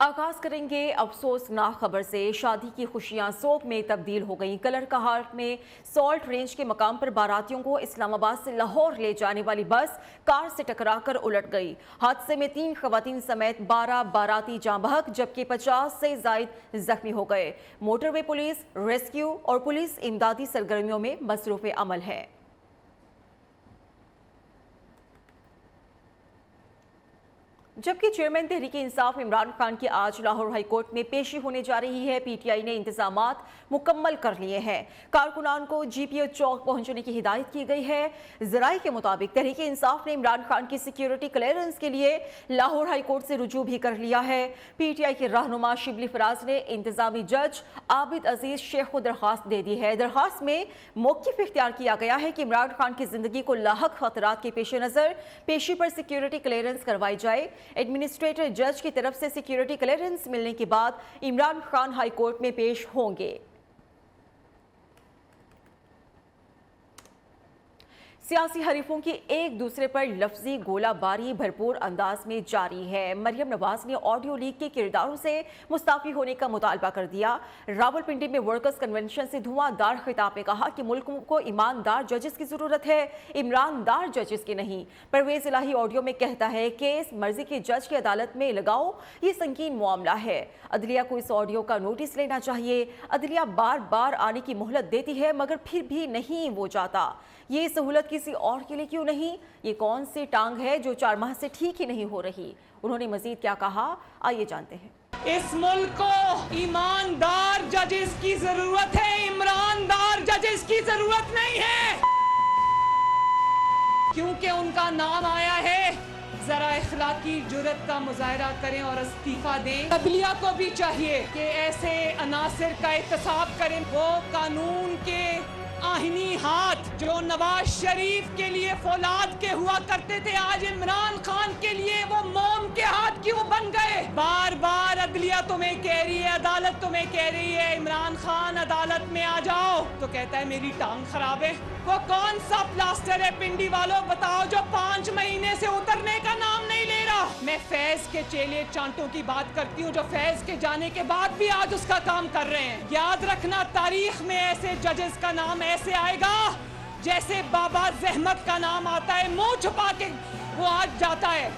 आगाज करेंगे अफसोसनाक खबर से। शादी की खुशियां सोग में तब्दील हो गईं। कलर कहाट में सॉल्ट रेंज के मकाम पर बारातियों को इस्लामाबाद से लाहौर ले जाने वाली बस कार से टकराकर उलट गई। हादसे में 3 खवातीन समेत 12 बाराती जाँ बहक जबकि 50 से जायद जख्मी हो गए। मोटरवे पुलिस रेस्क्यू और पुलिस इमदादी सरगर्मियों में मसरूफ अमल है। जबकि चेयरमैन तहरीक इंसाफ इमरान खान की आज लाहौर हाई कोर्ट में पेशी होने जा रही है। पीटीआई ने इंतजामात मुकम्मल कर लिए हैं। कारकुनान को जीपीओ चौक पहुंचने की हिदायत की गई है। जराये के मुताबिक तहरीक इंसाफ ने इमरान खान की सिक्योरिटी क्लियरेंस के लिए लाहौर हाई कोर्ट से रुजू भी कर लिया है। पीटीआई के रहनुमा शिबली फराज ने इंतजामी जज आबिद अजीज शेख को दरख्वास्त दे दी है। दरख्वास्त में मौक़िफ़ इख्तियार किया गया है कि इमरान खान की जिंदगी को लाहक खतरात के पेश नज़र पेशी पर सिक्योरिटी क्लियरेंस करवाई जाए। एडमिनिस्ट्रेटर जज की तरफ से सिक्योरिटी क्लियरेंस मिलने के बाद इमरान खान हाई कोर्ट में पेश होंगे। सियासी हरीफों की एक दूसरे पर लफ्जी गोलाबारी भरपूर अंदाज में जारी है। मरियम नवाज ने ऑडियो लीक के किरदारों से मुस्ताफी होने का मुतालबा कर दिया। रावलपिंडी में वर्कर्स कन्वेंशन से धुआंधार खिताब में कहा कि मुल्क को ईमानदार जजेस की जरूरत है, ईमानदार जजेस की नहीं। परवेज इलाही ऑडियो में कहता है केस मर्जी के जज की अदालत में लगाओ, ये संगीन मामला है। अदलिया को इस ऑडियो का नोटिस लेना चाहिए। अदलिया बार बार आने की मोहलत देती है मगर फिर भी नहीं वो जाता। ये सहूलत किसी और के लिए क्यों नहीं? ये कौन सी टांग है जो 4 माह से ठीक ही नहीं हो रही? उन्होंने मजीद क्या कहा, आइए जानते हैं। इस मुल्क को ईमानदार जजेस की जरूरत है, ईमानदार जजेस की जरूरत नहीं है, क्योंकि उनका नाम आया है। जरा इखलाकी जुर्रत का मुजाहरा करें और इस्तीफा दें। अदलिया को भी चाहिए कि ऐसे अनासिर का एहतसाब करें। वो कानून के आहिनी हाथ जो नवाज शरीफ के लिए फौलाद के हुआ करते थे, आज इमरान खान के लिए वो मोम के हाथ क्यों बन गए? बार बार अदलिया तुम्हें कह रही है, अदालत तुम्हें कह रही है इमरान खान अदालत में आ जाओ, तो कहता है मेरी टांग खराब है। वो कौन सा प्लास्टर है पिंडी वालों बताओ जो 5 महीने से उतरने का नाम नहीं ले रहा? मैं फैज के चेले चांटों की बात करती हूँ जो फैज के जाने के बाद भी आज उसका काम कर रहे हैं। याद रखना, तारीख में ऐसे जजेस का नाम ऐसे आएगा जैसे बाबा जहमत का नाम आता है, मुंह छुपा के वो आज जाता है।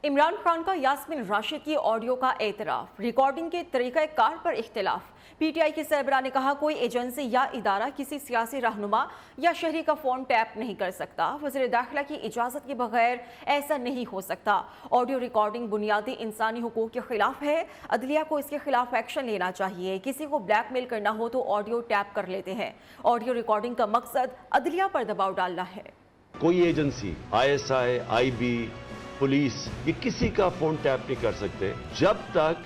इमरान खान का यास्मीन राशिद की ऑडियो का एतराफ, रिकॉर्डिंग के तरीक़े कार पर इख्तिलाफ। पीटीआई के सरबराह ने कहा कोई एजेंसी या इदारा किसी सियासी रहनुमा या शहरी का फोन टैप नहीं कर सकता। वज़ीर दाखिला की इजाज़त के बगैर ऐसा नहीं हो सकता। ऑडियो रिकॉर्डिंग बुनियादी इंसानी हुकूक के खिलाफ है। अदलिया को इसके खिलाफ एक्शन लेना चाहिए। किसी को ब्लैकमेल करना हो तो ऑडियो टैप कर लेते हैं। ऑडियो रिकॉर्डिंग का मकसद अदलिया पर दबाव डालना है। कोई एजेंसी, ISI, IB, पुलिस, ये किसी का फोन टैप नहीं कर सकते जब तक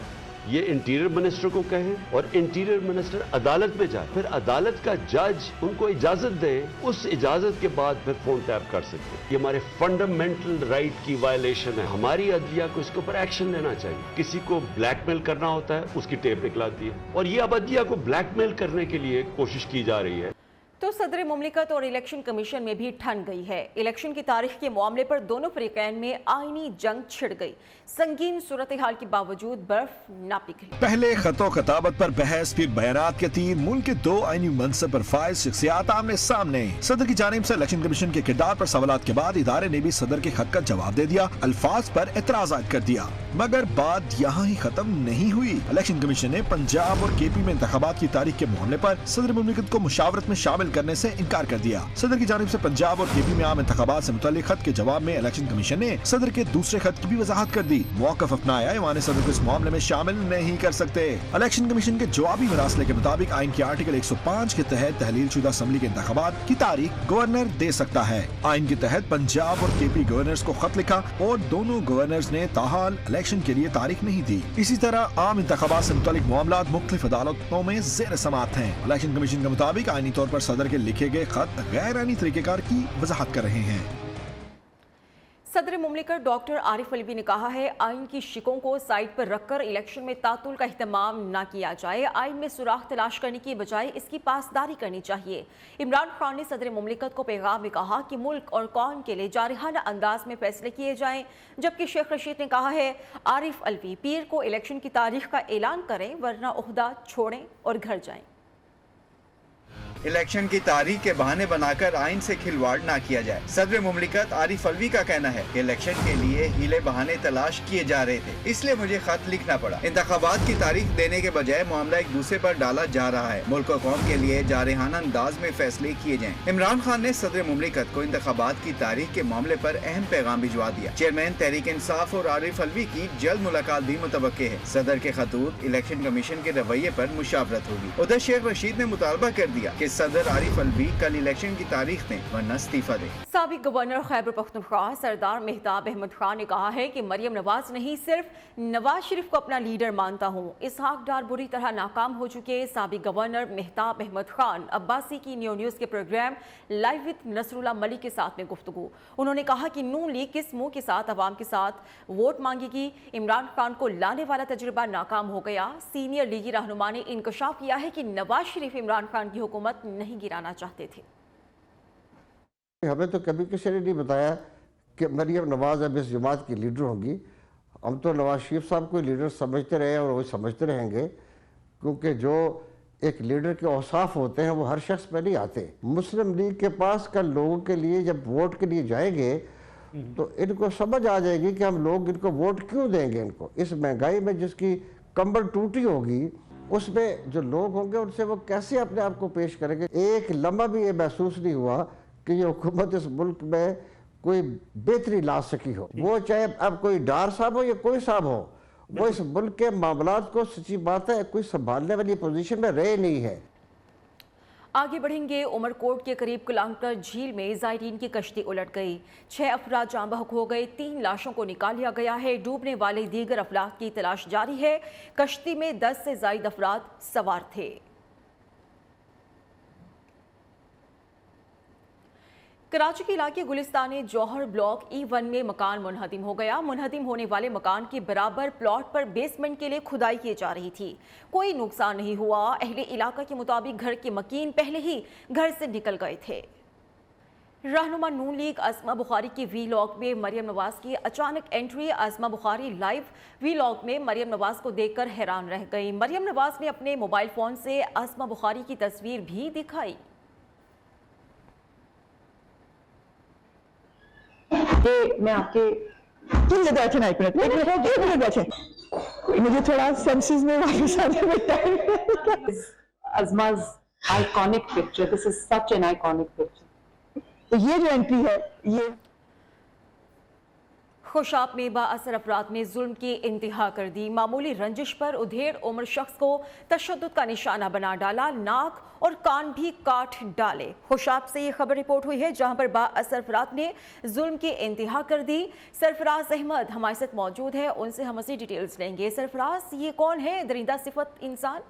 ये इंटीरियर मिनिस्टर को कहें और इंटीरियर मिनिस्टर अदालत में जाए, फिर अदालत का जज उनको इजाजत दे, उस इजाजत के बाद फिर फोन टैप कर सकते हैं। ये हमारे फंडामेंटल राइट की वायलेशन है। हमारी अदलिया को इसके ऊपर एक्शन लेना चाहिए। किसी को ब्लैकमेल करना होता है, उसकी टेप निकलाती है, और ये अब अदलिया को ब्लैकमेल करने के लिए कोशिश की जा रही है। तो सदर मुमलिकत और इलेक्शन कमीशन में भी ठन गई है। इलेक्शन की तारीख के मामले पर दोनों फरीकैन में आईनी जंग छिड़ गई। संगीन सूरत हाल के बावजूद बर्फ ना पिघली। पहले खतो खताबत पर बहस, फिर बयानात के तीर, मुल्क के 2 आईनी मनसब पर फाइज शख्सियात आमने सामने। सदर की जानिब से इलेक्शन कमीशन के किरदार पर सवालात के बाद इदारे ने भी सदर के खत का जवाब दे दिया, अल्फाज पर एतराजात कर दिया। मगर बात यहाँ ही खत्म नहीं हुई। इलेक्शन कमीशन ने पंजाब और KP में इंतखाबात की तारीख के मामले पर सदर मुमलिकत को मुशावरत में शामिल करने से इनकार कर दिया। सदर की जानिब से पंजाब और KP में आम इंतखाबात से मुताल्लिक खत के जवाब में इलेक्शन कमीशन ने सदर के दूसरे खत की भी वजाहत कर दी। मौक़िफ़ अपनाया, ईवान सदर को इस मामले में शामिल नहीं कर सकते। इलेक्शन कमीशन के जवाबी मरासले के मुताबिक आइन के आर्टिकल 105 के तहत तहलील शुदा असम्बली के इंतखाबात की तारीख गवर्नर दे सकता है। आइन के तहत पंजाब और KP गवर्नर्स को खत लिखा और दोनों गवर्नर्स ने ताहाल इलेक्शन के लिए तारीख नहीं दी। इसी तरह आम इंतखाबात से मुताल्लिक मामलात मुख्तलिफ अदालतों में ज़ेर समाअत हैं। इलेक्शन कमीशन के मुताबिक आइनी तौर पर सदर के लिखे गए खत गैर आईनी तरीकेकार की वजाहत कर रहे हैं। सदर मुमलिकत डॉक्टर आरिफ अलवी ने कहा है आइन की शिकों को साइड पर रखकर इलेक्शन में तातुल का इस्तेमाल न किया जाए। आइन में सुराख तलाश करने की बजाय इसकी पासदारी करनी चाहिए। इमरान खान ने सदर मुमलिकत को पैगाम में कहा कि मुल्क और कौम के लिए जारहाना अंदाज में फैसले किए जाएं, जबकि शेख रशीद ने कहा है आरिफ अलवी पीर को इलेक्शन की तारीख का ऐलान करें वरना ओहदा छोड़ें और घर जाएं। इलेक्शन की तारीख के बहाने बनाकर आइन से खिलवाड़ ना किया जाए। सदर मुमलिकत आरिफ अलवी का कहना है कि इलेक्शन के लिए हीले बहाने तलाश किए जा रहे थे, इसलिए मुझे खत लिखना पड़ा। इंतखाबात की तारीख देने के बजाय मामला एक दूसरे पर डाला जा रहा है। मुल्क और कौम के लिए जारहाना अंदाज में फैसले किए जाएं। इमरान खान ने सदर मुमलिकत को इंतखाबात की तारीख के मामले पर अहम पैगाम भिजवा दिया। चेयरमैन तहरीक इंसाफ और आरिफ अलवी की जल्द मुलाकात भी मुतवक्के है। सदर के खतूत इलेक्शन कमीशन के रवैये पर मुशावरत होगी। उधर शेख रशीद ने मुतालबा कर दिया कि सदर आरिफ अलवी कल इलेक्शन की तारीख दें वरना इस्तीफा दें। साबिक गवर्नर खैबर पख्तूनख्वा सरदार मेहताब अहमद खान ने कहा है कि मरियम नवाज नहीं सिर्फ नवाज शरीफ को अपना लीडर मानता हूँ। इसहाक डार बुरी तरह नाकाम हो चुके साबिक गवर्नर मेहताब अहमद खान अब्बासी की न्यूज़ के programme live with Nasrullah Malik के साथ में गुफ्तगू। उन्होंने कहा कि नून लीग किस मुंह के साथ अवाम के साथ वोट मांगेगी। इमरान खान को लाने वाला तजुर्बा नाकाम हो गया। सीनियर लीगी रहनुमा ने इंकशाफ किया है कि नवाज शरीफ इमरान खान की हुकूमत नहीं गिराना चाहते थे। हमें तो कभी किसी ने नहीं बताया कि मरियम नवाज अब इस जमात की लीडर होगी। हम तो नवाज शरीफ साहब को लीडर समझते रहे और वो समझते रहेंगे, क्योंकि जो एक लीडर के औसाफ होते हैं वो हर शख्स में नहीं आते। मुस्लिम लीग के पास कल लोगों के लिए जब वोट के लिए जाएंगे तो इनको समझ आ जाएगी कि हम लोग इनको वोट क्यों देंगे। इनको इस महंगाई में जिसकी कंबल टूटी होगी उसमें जो लोग होंगे उनसे वो कैसे अपने आप को पेश करेंगे। एक लम्हा भी ये महसूस नहीं हुआ कि ये हुकूमत इस मुल्क में कोई बेहतरी ला सकी हो। वो चाहे अब कोई डार साहब हो या कोई साहब हो, वो इस मुल्क के मामलात को सच्ची बात है कोई संभालने वाली पोजीशन में रहे नहीं है। आगे बढ़ेंगे। उमरकोट के करीब कुलांकर झील में ज़ायरीन की कश्ती उलट गई। 6 अफराद जाँ बहक हो गए। 3 लाशों को निकाल लिया गया है। डूबने वाले दीगर अफराद की तलाश जारी है। कश्ती में 10 से ज़ायद अफराद सवार थे। कराची के इलाके गुलिस्तान जौहर ब्लॉक E1 में मकान मुनहदिम हो गया। मुनहदिम होने वाले मकान के बराबर प्लॉट पर बेसमेंट के लिए खुदाई की जा रही थी। कोई नुकसान नहीं हुआ। अहले इलाका के मुताबिक घर के मकीन पहले ही घर से निकल गए थे। रहनुमा नून लीग आसमा बुखारी की वीलॉग में मरियम नवाज की अचानक एंट्री। आसमा बुखारी लाइव वीलॉग में मरियम नवाज को देखकर हैरान रह गई। मरियम नवाज ने अपने मोबाइल फ़ोन से आसमा बुखारी की तस्वीर भी दिखाई। मैं आपके बैठे ना एक मिनट बैठे, मुझे थोड़ा सेंसेस में वापस आने में time. Azma's iconic picture, this is such an iconic picture। तो ये जो एंट्री है ये खुशाब में बाअसर अफराद ने जुल्म की इंतहा कर दी। मामूली रंजिश पर उधेड़ उम्र शख्स को तशद्दुद का निशाना बना डाला। नाक और कान भी काट डाले। खुशाब से ये खबर रिपोर्ट हुई है जहां पर बाअसर अफराद ने जुल्म की इंतहा कर दी। सरफराज अहमद हमारे साथ मौजूद है, उनसे हम मज़ीद डिटेल्स लेंगे। सरफराज, ये कौन है दरिंदा सिफत इंसान?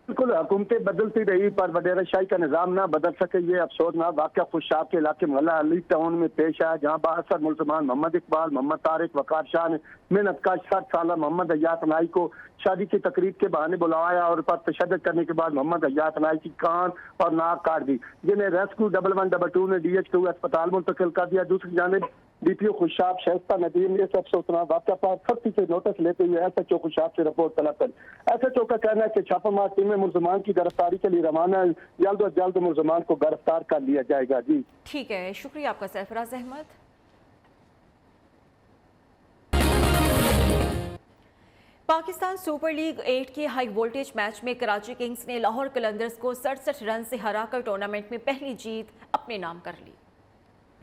बिल्कुल, हुकूमतें बदलती रही पर वडेरा शाही का निज़ाम ना बदल सके। ये अफसोसनाक वाक़या खुशाब के इलाके मोहल्ला अली टाउन में पेश आया, जहाँ बाअसर मुल्ज़मान मोहम्मद इकबाल, मोहम्मद तारिक, वकार शाह ने मेहनत का 60 साल मोहम्मद अय्यात नाई को शादी की तकरीब के बहाने बुलाया और पर तशद्दुद करने के बाद मोहम्मद अय्यात नाई की कान और नाक काट दी, जिन्हें रेस्क्यू 112 ने DH2 अस्पताल मुंतकिल कर दिया। दूसरी जानिब DPO खुशाब शाइस्ता नदीम ने अफसोसनाक वाक़या पर सख्ती से नोटिस लेते हुए SHO खुशाब से रिपोर्ट तलब करी। SHO का कहना है कि छापामार टीमें मुल्ज़मान की गिरफ्तारी के लिए रवाना, जल्द अज जल्द मुल्ज़मान को गिरफ्तार कर लिया जाएगा। जी ठीक है, शुक्रिया आपका सरफराज अहमद। पाकिस्तान सुपर लीग 8 के हाई वोल्टेज मैच में कराची किंग्स ने लाहौर कलंदर्स को 67 रन से हराकर टूर्नामेंट में पहली जीत अपने नाम कर ली।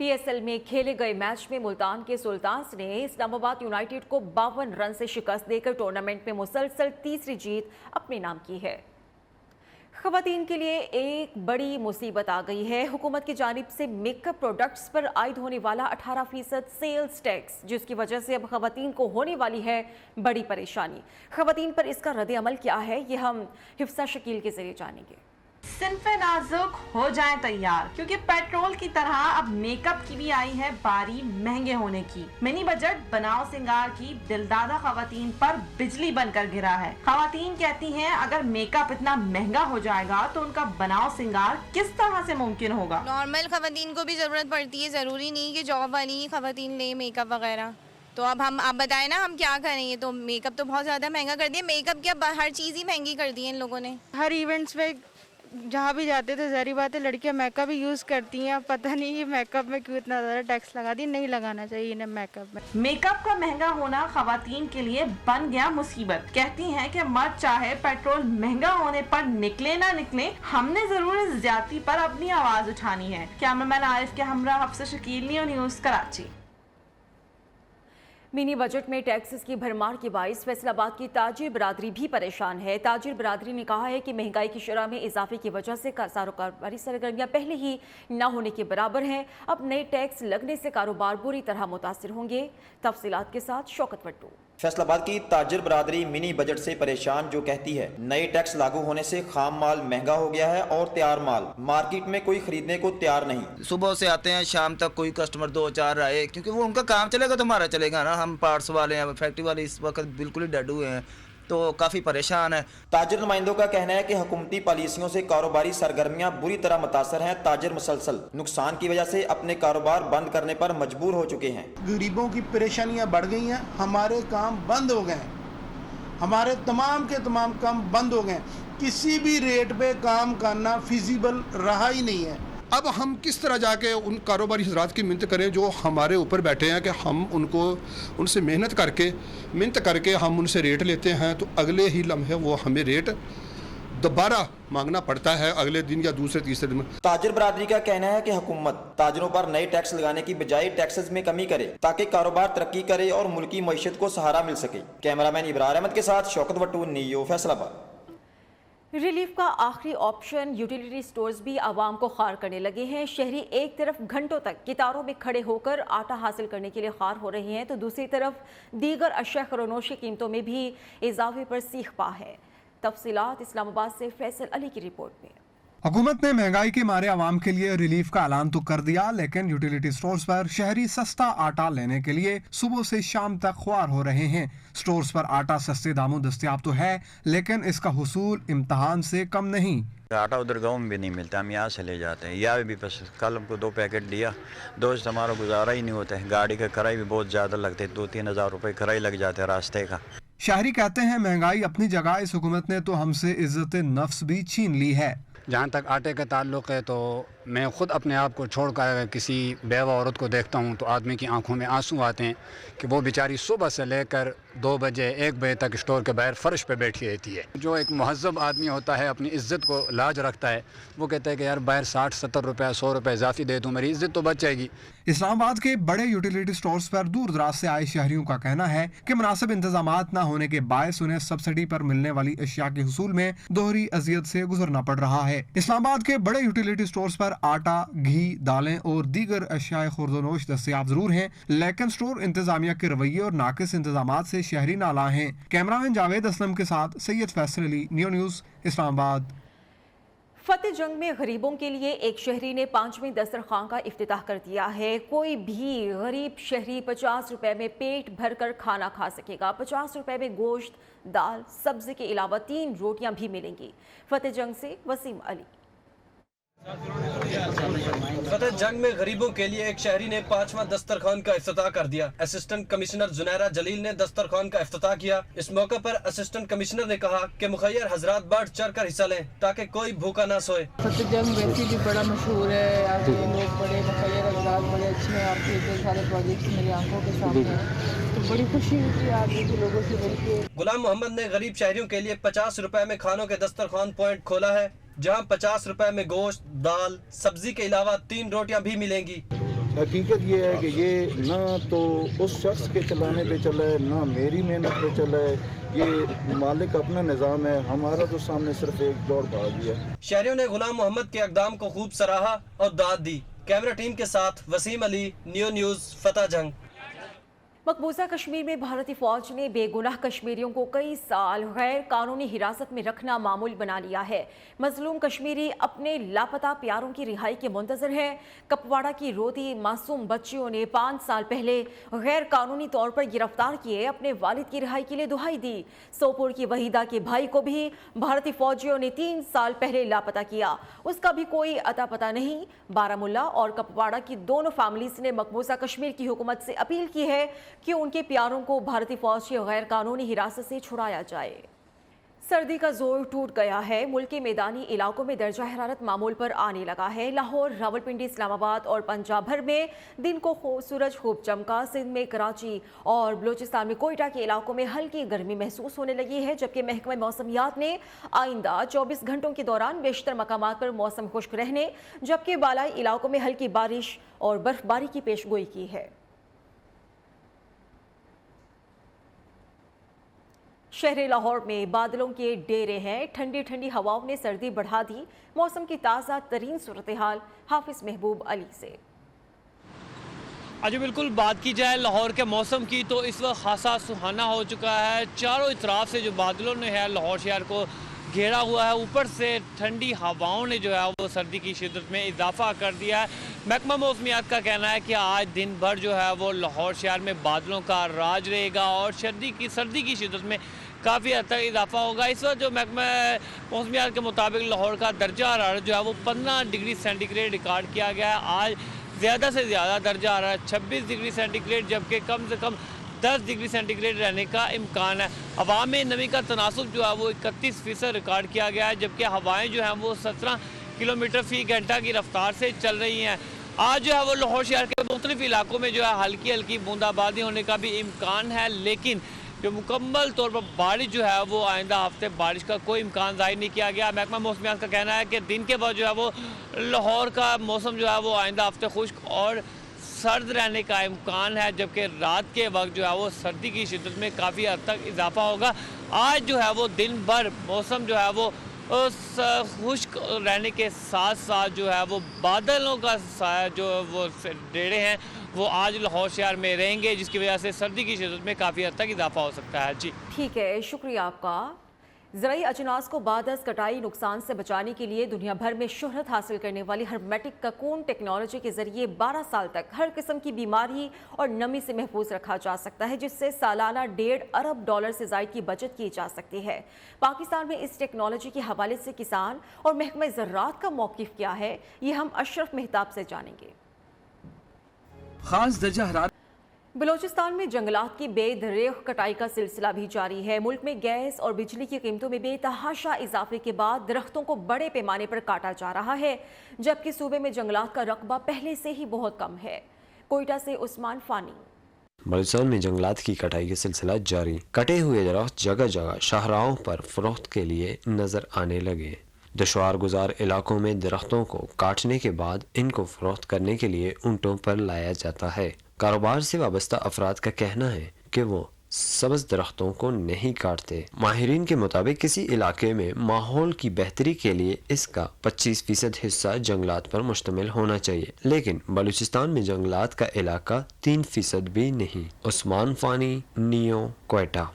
PSL में खेले गए मैच में मुल्तान के सुल्तान्स ने इस्लामाबाद यूनाइटेड को 52 रन से शिकस्त देकर टूर्नामेंट में मुसलसल तीसरी जीत अपने नाम की है। ख़वातीन के लिए एक बड़ी मुसीबत आ गई है। हुकूमत की जानिब से मेकअप प्रोडक्ट्स पर आयद होने वाला 18% सेल्स टैक्स, जिसकी वजह से अब ख़वातीन को होने वाली है बड़ी परेशानी। ख़वातीन पर इसका रद्द अमल क्या है, ये हम हिफ्सा शकील के ज़रिए जानेंगे। सिन्फ नाजुक हो जाएं तैयार, क्योंकि पेट्रोल की तरह अब मेकअप की भी आई है बारी महंगे होने की। मिनी बजट बनाओ सिंगार की दिलदादा खवातीन पर बिजली बनकर गिरा है। खवातीन कहती हैं अगर मेकअप इतना महंगा हो जाएगा तो उनका बनाओ सिंगार किस तरह से मुमकिन होगा। नॉर्मल खवातीन को भी जरूरत पड़ती है, जरूरी नहीं कि जॉब वाली खवातीन ले मेकअप वगैरह। तो अब आप बताएं ना हम क्या करें, ये तो मेकअप तो बहुत ज़्यादा महंगा कर दिया। मेकअप क्या हर चीज़ ही महंगी कर दी है इन लोगों ने। हर इवेंट्स पे जहाँ भी जाते थे ज़ाहिर बात है लड़कियाँ मेकअप ही यूज़ करती हैं। पता नहीं ये मेकअप में क्यों इतना ज़्यादा टैक्स लगा दी, नहीं लगाना चाहिए इन्हें मेकअप में। मेकअप का महंगा होना खवातीन के लिए बन गया मुसीबत। कहती हैं कि मर्द चाहे पेट्रोल महंगा होने पर निकले ना निकले, हमने जरूर इस ज्यादती पर अपनी आवाज उठानी है। कैमरामैन आरिफ के हमरा Hafsa Shakeel, neo news Karachi. Mini budget में टैक्सेस की भरमार के बाइस फैसलाबाद की ताजिर बरादरी भी परेशान है। ताजिर बरादरी ने कहा है कि महंगाई की शरह में इजाफे की वजह से कारोबारी सरगर्मियां पहले ही न होने के बराबर हैं। अब नए टैक्स लगने से कारोबार बुरी तरह मुतासिर होंगे। तफसीलात के साथ शौकत वट्टू। फैसलाबाद की ताजिर बरादरी मिनी बजट से परेशान, जो कहती है नए टैक्स लागू होने से खाम माल महंगा हो गया है और तैयार माल मार्केट में कोई खरीदने को तैयार नहीं। सुबह से आते हैं शाम तक कोई कस्टमर 2-4 आए, क्योंकि वो उनका काम चलेगा तो हमारा चलेगा ना। हम पार्ट्स वाले हैं, फैक्ट्री वाले इस वक्त बिल्कुल ही डेड हुए हैं, तो काफ़ी परेशान है। ताजिर नुमाइंदों का कहना है कि हुकूमती पॉलिसियों से कारोबारी सरगर्मियां बुरी तरह मुतासर हैं। ताजिर मुसलसल नुकसान की वजह से अपने कारोबार बंद करने पर मजबूर हो चुके हैं। गरीबों की परेशानियां बढ़ गई हैं, हमारे काम बंद हो गए हैं, हमारे तमाम के तमाम काम बंद हो गए हैं। किसी भी रेट पे काम करना फिजिबल रहा ही नहीं है। अब हम किस तरह जाके उन कारोबारी हजरात की मिन्नत करें जो हमारे ऊपर बैठे हैं कि हम उनसे मिन्नत करके हम उनसे रेट लेते हैं, तो अगले ही लम्हे वो हमें रेट दोबारा मांगना पड़ता है अगले दिन या दूसरे तीसरे दिन। ताजिर बरादरी का कहना है कि हुकूमत ताजिरों पर नए टैक्स लगाने की बजाय टैक्सेस में कमी करे ताकि कारोबार तरक्की करे और मुल्की मईशत को सहारा मिल सके। कैमरामैन इब्रार अहमद के साथ शौकत वट्टू, नियो फैसलाबाद। रिलीफ का आखिरी ऑप्शन यूटिलिटी स्टोर्स भी आवाम को खार करने लगे हैं। शहरी एक तरफ घंटों तक कतारों में खड़े होकर आटा हासिल करने के लिए खार हो रहे हैं, तो दूसरी तरफ दीगर अशिया खरोनोश की कीमतों में भी इजाफे पर सीख पा है। तफसीलात इस्लामाबाद से फैसल अली की रिपोर्ट में। हुकूमत ने महंगाई के मारे आवाम के लिए रिलीफ का ऐलान तो कर दिया, लेकिन यूटिलिटी स्टोर्स पर शहरी सस्ता आटा लेने के लिए सुबह से शाम तक ख्वार हो रहे हैं। स्टोर्स पर आटा सस्ते दामों दस्तयाब तो है, लेकिन इसका हुसूल इम्तहान से कम नहीं। आटा उधर गाँव में भी नहीं मिलता, हम यहाँ से ले जाते हैं। यहाँ भी बस कल हमको 2 पैकेट दिया, दोस्त हमारा गुजारा ही नहीं होता है। गाड़ी का किराया भी बहुत ज़्यादा लगते है, 2-3 हज़ार रुपये किराया लग जाते हैं रास्ते का। शहरी कहते हैं महंगाई अपनी जगह, इस हुकूमत ने तो हमसे इज्जत नफ्स भी छीन ली है। जहाँ तक आटे का ताल्लुक़ है, तो मैं ख़ुद अपने आप को छोड़कर किसी बेवा औरत को देखता हूँ तो आदमी की आंखों में आंसू आते हैं कि वो बेचारी सुबह से लेकर 2 बजे 1 बजे तक स्टोर के बाहर फर्श पे बैठी रहती है। जो एक महज़ब आदमी होता है, अपनी इज़्ज़त को लाज रखता है, वो कहता है कि यार बाहर 60-70 रुपये 100 रुपये इजाफी दे दूँ, मेरी इज़्ज़त तो बच जाएगी। इस्लामाबाद के बड़े यूटिलिटी स्टोर्स पर दूर दराज से आए शहरियों का कहना है कि मुनासिब इंतजामात न होने के बायस उन्हें सब्सिडी पर मिलने वाली अशिया के हुसूल में दोहरी अजियत से गुजरना पड़ रहा है। इस्लामाबाद के बड़े यूटिलिटी स्टोर्स पर आटा, घी, दालें और दीगर अशिया खुर्दनोश दस्तयाब जरूर हैं, लेकिन स्टोर इंतजामिया के रवैये और नाकिस इंतजामात से शहरी नाला हैं। कैमरामैन जावेद असलम के साथ सैयद फैसल अली, नियो न्यूज़ इस्लामाबाद। फतेह जंग में गरीबों के लिए एक शहरी ने 5वीं दस्तरखान का इफ्तिताह कर दिया है। कोई भी गरीब शहरी 50 रुपए में पेट भर कर खाना खा सकेगा। 50 रुपए में गोश्त, दाल, सब्जी के अलावा 3 रोटियां भी मिलेंगी। फतेह जंग से वसीम अली। फतेह जंग में गरीबों के लिए एक शहरी ने 5वां दस्तरखान का इफ्तिताह कर दिया। असिस्टेंट कमिश्नर जुनैरा जलील ने दस्तरखान का इफ्तिताह किया। इस मौके पर असिस्टेंट कमिश्नर ने कहा कि मुखैर हजरात बढ़ चढ़ कर हिस्सा लें ताकि कोई भूखा ना सोए। फतेह जंग वैसे भी बड़ा मशहूर है, यहाँ के लोग बड़े मुखैर हजरात बड़े अच्छे हैं। आपके इतने सारे प्रोजेक्ट मेरी आंखों के सामने हैं, तो बड़ी खुशी हुई है आगे के लोगों से मिलकर। गुलाम मोहम्मद ने गरीब शहरियों के लिए 50 रुपए में खानों के दस्तरखान पॉइंट खोला है, जहां 50 रुपए में गोश्त, दाल, सब्जी के अलावा 3 रोटियां भी मिलेंगी। हकीकत ये है कि ये ना तो उस शख्स के चलाने पे चला है, ना मेरी मेहनत पे चला है। ये मालिक अपना निज़ाम है, हमारा तो सामने सिर्फ एक दौड़ भाग है। शहरियों ने गुलाम मोहम्मद के इक़दाम को खूब सराहा और दाद दी। कैमरा टीम के साथ वसीम अली, नियो न्यूज़, फतेह जंग। मकबूजा कश्मीर में भारतीय फौज ने बेगुनाह कश्मीरियों को कई साल गैर कानूनी हिरासत में रखना मामूल बना लिया है। मजलूम कश्मीरी अपने लापता प्यारों की रिहाई के मुंतजर हैं। कपवाड़ा की रोती मासूम बच्चियों ने 5 साल पहले गैर कानूनी तौर पर गिरफ्तार किए अपने वालिद की रिहाई के लिए दुहाई दी। सोपोर की वहीदा के भाई को भी भारतीय फौजियों ने 3 साल पहले लापता किया, उसका भी कोई अता पता नहीं। बारामुल्ला और कपवाड़ा की दोनों फैमिलीज ने मकबूजा कश्मीर की हुकूमत से अपील की है कि उनके प्यारों को भारतीय फौज की गैर कानूनी हिरासत से छुड़ाया जाए। सर्दी का जोर टूट गया है। मुल्क के मैदानी इलाकों में दर्जा हरारत मामूल पर आने लगा है। लाहौर, रावलपिंडी, इस्लामाबाद और पंजाब भर में दिन को सूरज खूब चमका। सिंध में कराची और बलूचिस्तान में कोयटा के इलाकों में हल्की गर्मी महसूस होने लगी है, जबकि महकमा मौसमियात ने आइंदा 24 घंटों के दौरान बेशतर मकामात पर मौसम खुश्क रहने जबकि बालाई इलाकों में हल्की बारिश और बर्फबारी की पेशगोई की है। शहर लाहौर में बादलों के डेरे हैं। ठंडी ठंडी हवाओं ने सर्दी बढ़ा दी। मौसम की ताज़ा तरीन सूरत हाल हाफिज महबूब अली से। आज बिल्कुल बात की जाए लाहौर के मौसम की तो इस वक्त खासा सुहाना हो चुका है। चारों तरफ से जो बादलों ने है लाहौर शहर को घेरा हुआ है, ऊपर से ठंडी हवाओं ने जो है वो सर्दी की शिद्दत में इजाफा कर दिया है। महकमा मौसमियात का कहना है कि आज दिन भर जो है वो लाहौर शहर में बादलों का राज रहेगा और सर्दी की शिद्दत में काफ़ी हद तक इजाफा होगा। इस वक्त जो महकमा मौसमियात के मुताबिक लाहौर का दर्जा हरारत जो है वो 15 डिग्री सेंटीग्रेड रिकॉर्ड किया गया है। आज ज़्यादा से ज़्यादा दर्जा हरारत 26 डिग्री सेंटीग्रेड जबकि कम से कम 10 डिग्री सेंटीग्रेड रहने का इम्कान है। हवा में नमी का तनासुब जो है वो 31% रिकॉर्ड किया गया है, जबकि हवाएँ जो हैं वो 17 किलोमीटर फी घंटा की रफ्तार से चल रही हैं। आज जो है वो लाहौर शहर के मुख्तलिफ इलाकों में जो है हल्की हल्की बूंदाबांदी होने का भी इम्कान है, लेकिन जो मुकम्मल तौर पर बारिश जो है वो आइंदा हफ्ते बारिश का कोई इम्कान ज़ाहिर नहीं किया गया। महकमा मौसमियात का कहना है कि दिन के बाद जो है वो लाहौर का मौसम जो है वो आइंदा हफ्ते खुश्क और सर्द रहने का इम्कान है, जबकि रात के वक्त जो है वो सर्दी की शिद्दत में काफ़ी हद तक इजाफा होगा। आज जो है वो दिन भर मौसम जो है वो खुश्क रहने के साथ साथ जो है वो बादलों का जो वो डेरे हैं वो आज लाहौर शहर में रहेंगे, जिसकी वजह से सर्दी की शिद्दत में काफ़ी हद तक इजाफा हो सकता है। जी ठीक है, शुक्रिया आपका। ज़राई अजनास को बादस कटाई नुकसान से बचाने के लिए दुनिया भर में शोहरत हासिल करने वाली हर्मेटिक ककून टेक्नोलॉजी के जरिए 12 साल तक हर किस्म की बीमारी और नमी से महफूज रखा जा सकता है, जिससे सालाना $1.5 अरब से ज़ायद की बचत की जा सकती है। पाकिस्तान में इस टेक्नोलॉजी के हवाले से किसान और महकमा ज़राअत का मौक़िफ़ क्या है, ये हम अशरफ मेहताब से जानेंगे। खास दर्जा हरारत बलूचिस्तान में जंगलात की बेदरेख कटाई का सिलसिला भी जारी है। मुल्क में गैस और बिजली की कीमतों में बेतहाशा इजाफे के बाद दरख्तों को बड़े पैमाने पर काटा जा रहा है, जबकि सूबे में जंगलात का रकबा पहले से ही बहुत कम है। कोयटा से उस्मान फानी। बलूचिस्तान में जंगलात की कटाई का सिलसिला जारी। कटे हुए दरख्त जगह जगह शाहराहों पर फरोख्त के लिए नजर आने लगे। दुश्वार गुजार इलाकों में दरख्तों को काटने के बाद इनको फरोख्त करने के लिए ऊंटों पर लाया जाता है। कारोबार से वाबस्ता अफराद का कहना है कि वो सब्ज़ दरख्तों को नहीं काटते। माहिरीन के मुताबिक किसी इलाके में माहौल की बेहतरी के लिए इसका 25% हिस्सा जंगलात पर मुश्तमिल होना चाहिए, लेकिन बलूचिस्तान में जंगलात का इलाका 3% भी नहीं। उस्मान फानी, नियो, कोयटा।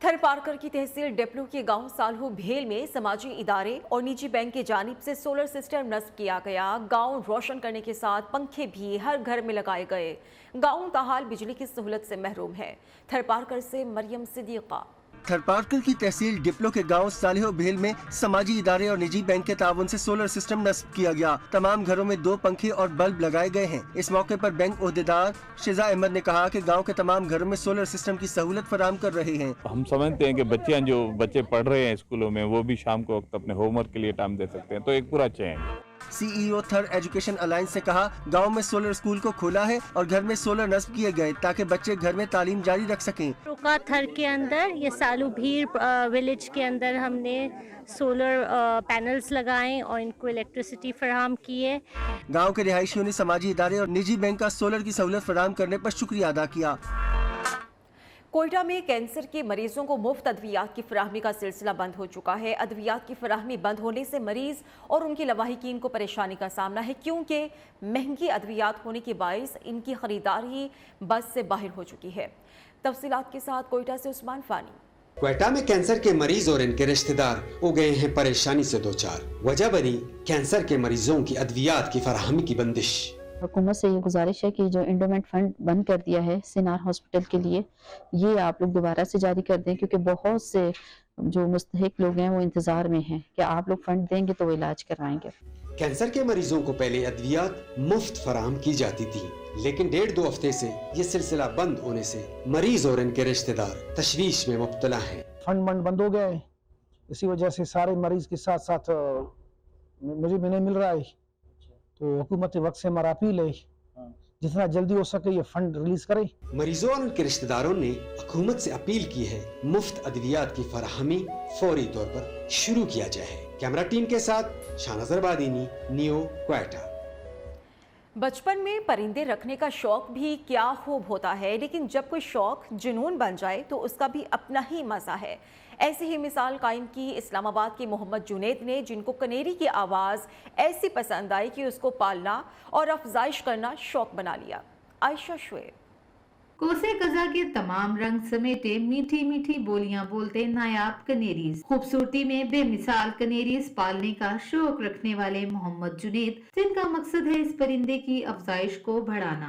थरपारकर की तहसील डेपलू के गांव सालहू भेल में समाजी इदारे और निजी बैंक की जानिब से सोलर सिस्टम नस्ब किया गया। गांव रोशन करने के साथ पंखे भी हर घर में लगाए गए। गांव ताहाल बिजली की सहूलत से महरूम है। थरपारकर से मरियम सिद्दीक़ा। थरपारकर की तहसील डिप्लो के गांव सालिहो भेल में समाजी इदारे और निजी बैंक के ताउन से सोलर सिस्टम नस्ब किया गया। तमाम घरों में 2 पंखे और बल्ब लगाए गए हैं। इस मौके पर बैंक ओहदेदार शिजा अहमद ने कहा कि गांव के तमाम घरों में सोलर सिस्टम की सहूलत फराहम कर रहे हैं। हम समझते हैं कि बच्चे पढ़ रहे हैं स्कूलों में, वो भी शाम को वक्त अपने होमवर्क के लिए टाइम दे सकते हैं, तो एक पूरा चेंज। सीईओ थर एजुकेशन अलायंस ने कहा गांव में सोलर स्कूल को खोला है और घर में सोलर नस्ब किए गए ताकि बच्चे घर में तालीम जारी रख सकें। रोका थर के अंदर ये सालू भीर विलेज के अंदर हमने सोलर पैनल्स लगाए और इनको इलेक्ट्रिसिटी फराहम किए। गांव के रिहायशियों ने समाजी इदारे और निजी बैंक का सोलर की सहूलत फराहम करने पर शुक्रिया अदा किया। कोयटा में कैंसर के मरीजों को मुफ्त अद्वियात की फराहमी का सिलसिला बंद हो चुका है। अद्वियात की फराहमी बंद होने से मरीज और उनकी लवाहिकीन को परेशानी का सामना है, क्योंकि महंगी अद्वियात होने के बायस इनकी खरीदारी बस से बाहर हो चुकी है। तफसीलात के साथ कोयटा से उस्मान फानी। क्वेटा में कैंसर के मरीज और इनके रिश्तेदार हो गए हैं परेशानी से दो चार। वजह बनी कैंसर के मरीजों की अद्वियात की फराहमी की बंदिश। हुकूमत से ये गुजारिश है कि जो एंडोमेंट फंड बंद कर दिया है सिनार हॉस्पिटल के लिए, ये आप लोग दोबारा से जारी कर दें, क्योंकि बहुत से जो मुस्तहिक लोग हैं वो इंतजार में हैं कि आप लोग फंड देंगे तो वो इलाज करवाएंगे। कैंसर के मरीजों को पहले अद्वियात मुफ्त फराहम की जाती थी, लेकिन 1.5-2 हफ्ते से ये सिलसिला बंद होने से मरीज और इनके रिश्तेदार तशवीश में मुब्तला हैं। फंड बंद हो गए, इसी वजह से सारे मरीज के साथ साथ मुझे भी नहीं मिल रहा है, तो हुकूमत वक्त से हमारा अपील है जितना जल्दी हो सके ये फंड रिलीज करें। मरीजों और उनके रिश्तेदारों ने हुकूमत से अपील की है मुफ्त अद्वियात की फराहमी फौरी तौर पर शुरू किया जाए। कैमरा टीम के साथ शाहनज़र बादीनी, नियो, क्वेटा। बचपन में परिंदे रखने का शौक भी क्या खूब होता है, लेकिन जब कोई शौक जुनून बन जाए तो उसका भी अपना ही मज़ा है। ऐसी ही मिसाल कायम की इस्लामाबाद के मोहम्मद जुनैद ने, जिनको कनेरी की आवाज़ ऐसी पसंद आई कि उसको पालना और अफजाइश करना शौक बना लिया। आयशा शुएब। कोसे कज़ा के तमाम रंग समेटे मीठी मीठी बोलियां बोलते नायाब कनेरीज, खूबसूरती में बेमिसाल कनेरीज पालने का शौक रखने वाले मोहम्मद जुनैद, जिनका मकसद है इस परिंदे की अफजाइश को बढ़ाना।